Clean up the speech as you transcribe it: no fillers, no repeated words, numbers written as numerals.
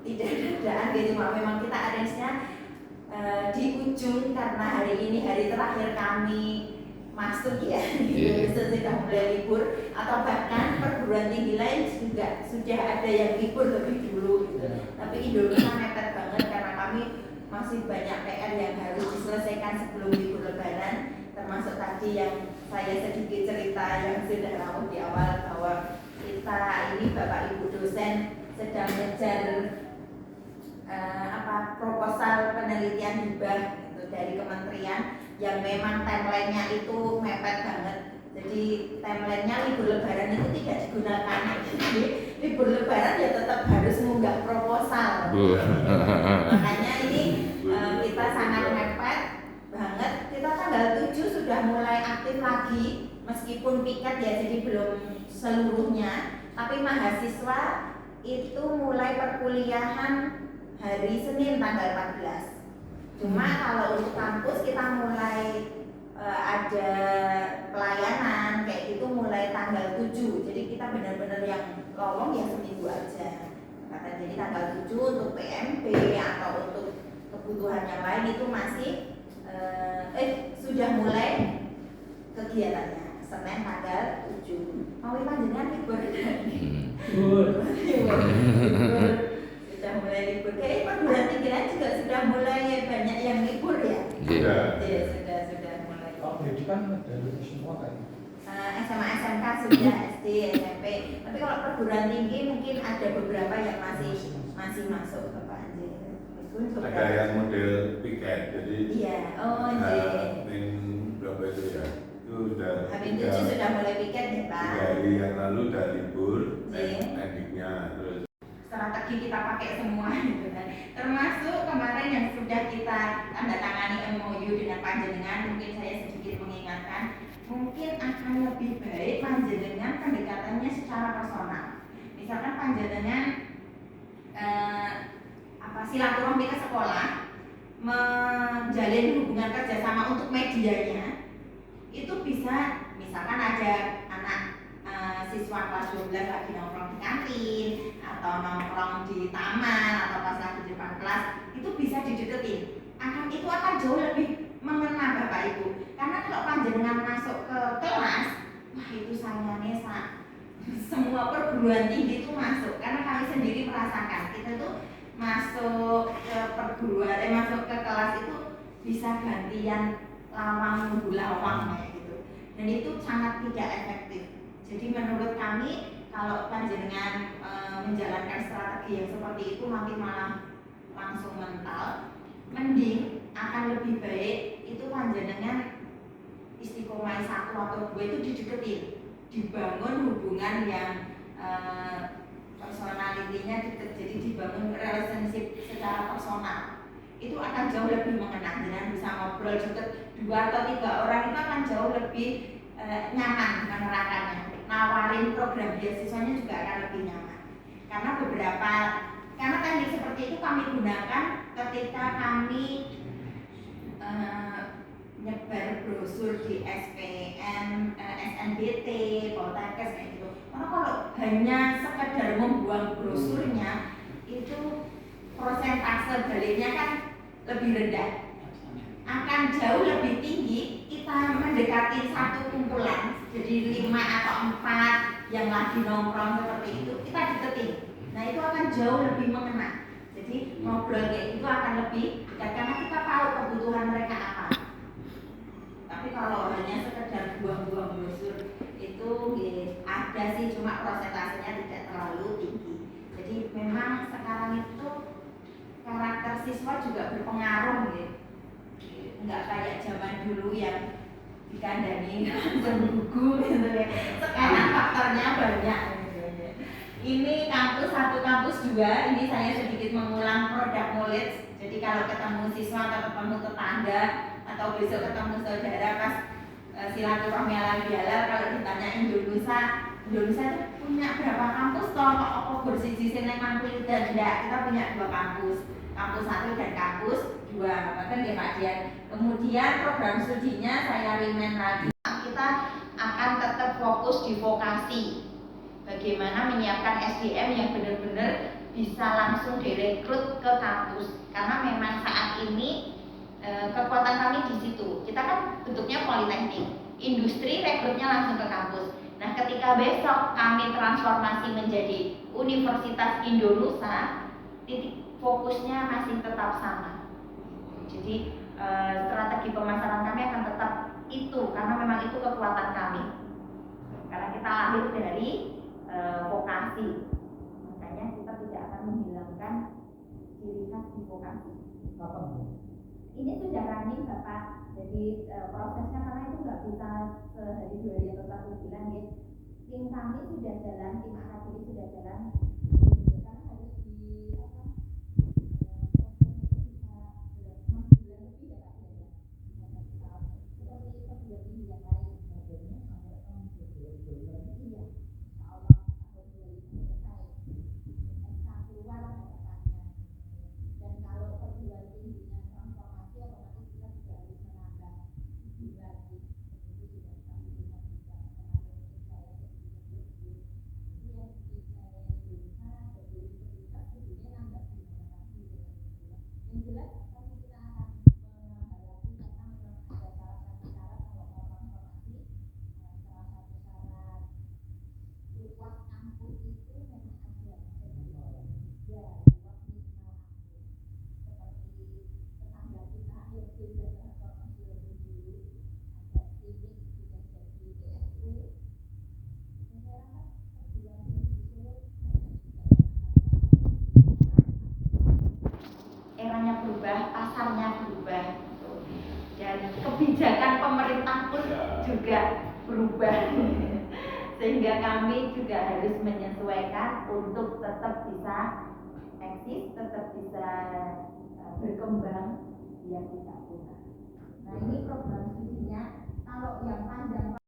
tidak dadaan gitu, memang kita arrange-nya di ujung karena hari ini hari terakhir kami masuk ya, sudah mulai libur, atau bahkan perguruan tinggi lain juga sudah ada yang libur lebih dulu gitu. Tapi Indonesia mepet banget karena kami masih banyak PR yang harus diselesaikan sebelum libur Lebaran, termasuk tadi yang saya sedikit cerita yang sudah tahu di awal bahwa kita ini Bapak Ibu dosen sedang mengejar proposal penelitian hibah gitu, dari kementerian yang memang timelinenya itu mepet banget. Jadi timelinenya libur Lebaran itu tidak digunakan. Jadi libur Lebaran ya tetap harus mengunggah proposal. Makanya ini kita sangat mepet banget. Kita tanggal 7 sudah mulai aktif lagi, meskipun piket ya, jadi belum seluruhnya. Tapi mahasiswa itu mulai perkuliahan hari Senin tanggal 14. Cuma kalau untuk kampus kita mulai ada pelayanan kayak gitu mulai tanggal 7. Jadi kita benar-benar yang lowong ya seminggu aja. Jadi tanggal 7 untuk PMP atau untuk kebutuhan yang lain itu masih sudah mulai kegiatannya Senin tanggal 7. Mau panjenengan libur sudah mulai libur. Kayak perguruan tinggi juga sudah mulai banyak yang libur ya. Sudah mulai. Kalau pendidikan dari semua kan. SMA SMK sudah, SD SMP. Tapi kalau perguruan tinggi mungkin ada beberapa yang masih masuk ke Pak Anji. Ada yang model piket, jadi iya, berapa itu ya? Itu sudah Hamin 7 sudah mulai piket ya Pak. 3 hari yang lalu udah libur, endingnya terus. Strategi kita pakai semua gitu kan. Termasuk kemarin yang sudah kita tanda tangani MOU dengan panjenengan, mungkin saya sedikit mengingatkan, mungkin akan lebih baik panjenengan pendekatannya secara personal. Misalkan panjenengan silaturahmi ke sekolah, menjalin hubungan kerjasama untuk medianya, itu bisa misalkan ada anak siswa kelas 12 lagi nongkrong di kantin atau nongkrong di taman atau pas lagi di depan kelas, itu bisa dideketin. Itu akan jauh lebih mengena Bapak Ibu. Karena kalau panjenengan masuk ke kelas, wah itu saingannya semua perguruan tinggi itu masuk. Karena kami sendiri merasakan kita tuh masuk ke perguruan, masuk ke kelas itu bisa gantian lawang nunggu lawang kayak gitu. Dan itu sangat tidak efektif. Jadi menurut kami kalau panjenengan menjalankan strategi yang seperti itu nanti malah langsung mental, mending akan lebih baik itu panjenengan istiqomah 1 atau 2 itu dideketin, dibangun hubungan yang personalitinya jadi dibangun relationship secara personal. Itu akan jauh lebih mengena. Dengan bisa ngobrol deket 2 atau 3 orang itu akan jauh lebih nyaman menerangkannya. Nawarin program beasiswanya juga akan lebih nyaman. Karena teknik seperti itu kami gunakan ketika kami nyebar brosur di SPM, SNBT, Poltekkes kayak gitu. Karena kalau hanya sekedar membuang brosurnya itu persentase baliknya kan lebih rendah. Akan jauh lebih tinggi kita mendekati satu kumpulan, jadi 5 atau 4 yang lagi nongkrong seperti itu, kita deketin. Nah itu akan jauh lebih mengena. Jadi ngobrol kayak itu akan lebih dekat karena kita tahu kebutuhan mereka apa. Tapi kalau hanya sekedar buang-buang brosur itu ada sih, cuma prosentasenya tidak terlalu tinggi. Jadi memang sekarang itu karakter siswa juga berpengaruh gitu. Nggak kayak zaman dulu yang dikandani langsung gugu gitu ya. Sekarang faktornya banyak gitu. Ini satu kampus 2, ini saya sedikit mengulang produk knowledge. Jadi kalau ketemu siswa atau ketemu tetangga atau besok ketemu saudara pas silaturahmi halal bihalal, kalau ditanya Indonesia itu punya berapa kampus toh, kok apa bersiji sing nang Mangkulit dan enggak, kita punya 2 kampus 1 dan kampus 2, bahkan ya Pak Dian. Kemudian program studinya saya remind lagi, kita akan tetap fokus di vokasi, bagaimana menyiapkan SDM yang benar-benar bisa langsung direkrut ke kampus, karena memang saat ini kekuatan kami di situ. Kita kan bentuknya politeknik, industri rekrutnya langsung ke kampus. Nah, ketika besok kami transformasi menjadi Universitas Indonesia, titik fokusnya masih tetap sama. Jadi strategi pemasaran kami akan tetap itu, karena memang itu kekuatan kami. Karena kita lahir dari vokasi, makanya kita tidak akan menghilangkan ciri khas di vokasi. Kapan Bu? Ini sudah running Bapak, jadi prosesnya karena itu nggak bisa sehari dua hari atau 1 bulan ya. Tim kami sudah jalan, tim akademi sudah jalan, karena harus di apa? Prosesnya itu bisa 6 bulan lebih ya Pak ya. Seperti yang lain, harganya sampai tahun 2022. Iya, Allah tahun 2000 selesai. SK keluar harapannya. Dan kalau perguruan tingginya transformasi, otomatis kita juga harus menambah jumlah lagi. Jadi tidak sampai 5 juta termasuk saya itu yang di Indonesia dari universitas tentunya nambah di mana lagi. Yang jelas nanti kita akan menghadapi karena memang ada salah satu syarat kalau mau transformasi, salah satu syarat luas kampus itu memang ada ya luas minimal seperti tetangga kita yang sudah transformasi lebih dulu, ada klinik sudah jadi TSU. Saya rasa perguruan tinggi di Solo banyak juga eranya berubah, pasarnya berubah, dan kebijakan pemerintah pun juga berubah. Sehingga kami juga harus menyesuaikan untuk tetap bisa eksis, tetap bisa berkembang, ya.